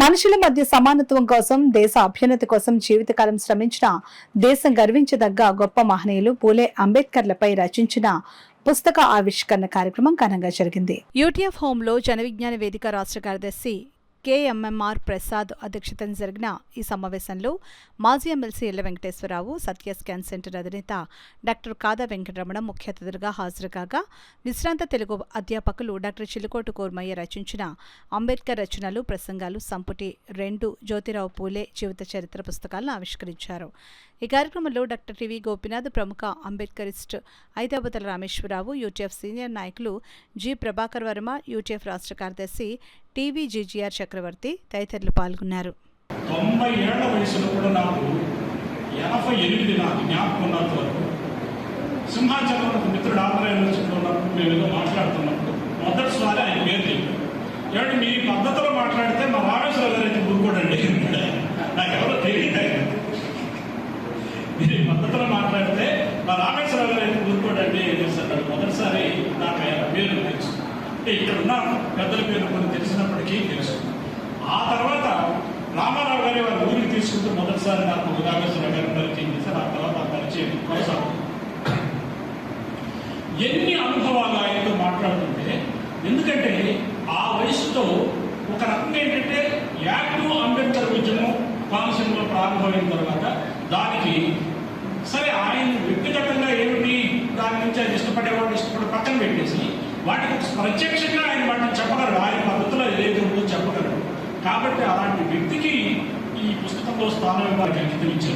మనుషుల మధ్య సమానత్వం కోసం, దేశ అభ్యున్నతి కోసం జీవితకాలం శ్రమించిన దేశం గర్వించదగ్గ గొప్ప మహనీయులు పూలే అంబేద్కర్లపై రచించిన పుస్తక ఆవిష్కరణ కార్యక్రమం ఘనంగా జరిగింది. యూటీఎఫ్ హోంలో జనవిజ్ఞాన వేదిక రాష్ట్ర కార్యదర్శి KMMR ప్రసాద్ అధ్యక్షతన జరిగిన ఈ సమావేశంలో మాజీ ఎమ్మెల్సీ ఎల్ల వెంకటేశ్వరరావు, సత్య స్కాన్ సెంటర్ అధినేత డాక్టర్ కాదా వెంకటరమణ ముఖ్య అతిథులుగా హాజరుకాగా, విశ్రాంత తెలుగు అధ్యాపకులు డాక్టర్ చిలుకోటు కోర్మయ్య రచించిన అంబేద్కర్ రచనలు, ప్రసంగాలు సంపుటి 2 జ్యోతిరావు పూలే జీవిత చరిత్ర పుస్తకాలను ఆవిష్కరించారు. ఈ కార్యక్రమంలో డాక్టర్ టివి గోపినాథ్, ప్రముఖ అంబేద్కరిస్ట్ ఐదావతల రామేశ్వరరావు, యూటీఎఫ్ సీనియర్ నాయకులు జి ప్రభాకర్ వర్మ, యూటీఎఫ్ రాష్ట్ర కార్యదర్శి TVGGR చక్రవర్తి తదితరులు పాల్గొన్నారు. 90 ఏళ్ల వయసులో కూడా నాకు 88 నాకు జ్ఞాపకం ఉన్నంత వరకు సింహాచలంలో మిత్రుడు ఆంధ్ర యూనివర్సిటీలో ఉన్నప్పుడు మేము ఏదో మాట్లాడుతున్నప్పుడు మొదటిసారి ఆయన పేరు చెప్పారు. ఏమంటే మీ పద్ధతిలో మాట్లాడితే మా రామేశ్వర గారు అయితే ఊరుకోడండి, నాకు ఎవరో తెలియదు. మీరు పద్ధతిలో మాట్లాడితే మా రామేశ్వర గారు అయితే ఊరుకోడండి అన్నాడు. మొదటిసారి నాకు ఆయన పేరు తెలుసు. అంటే ఇక్కడ ఉన్న పెద్దల పేరు కొన్ని తెలిసినప్పటికీ తెలుసు. ఆ తర్వాత రామారావు గారి వారి ఊరికి తీసుకుంటూ మొదటిసారి నాకు రామేశ్వర గారిని పరిచయం చేశారు. ఆ తర్వాత ఆ పరిచయం కొనసాగుతుంది. ఎన్ని అనుభవాలు ఆయనతో మాట్లాడుతుంటే, ఎందుకంటే ఆ వయసుతో ఒక రకంగా ఏంటంటే యాక్టివ్ అంబేద్కర్ ఉద్యమం కోనసీమలో ప్రారంభమైన తర్వాత దానికి సరే ఆయన వ్యక్తిగతంగా ఏమిటి దాని నుంచి ఆయన ఇష్టపడేవాడు పక్కన పెట్టేసి వాటికి ప్రత్యక్షంగా ఆయన వాటిని చెప్పగలరు, ఆయన పద్ధతిలో ఏదైతే ఉందో చెప్పగలరు. కాబట్టి అలాంటి వ్యక్తికి ఈ పుస్తకంలో స్థానం వారికి అంకితం ఇచ్చారు.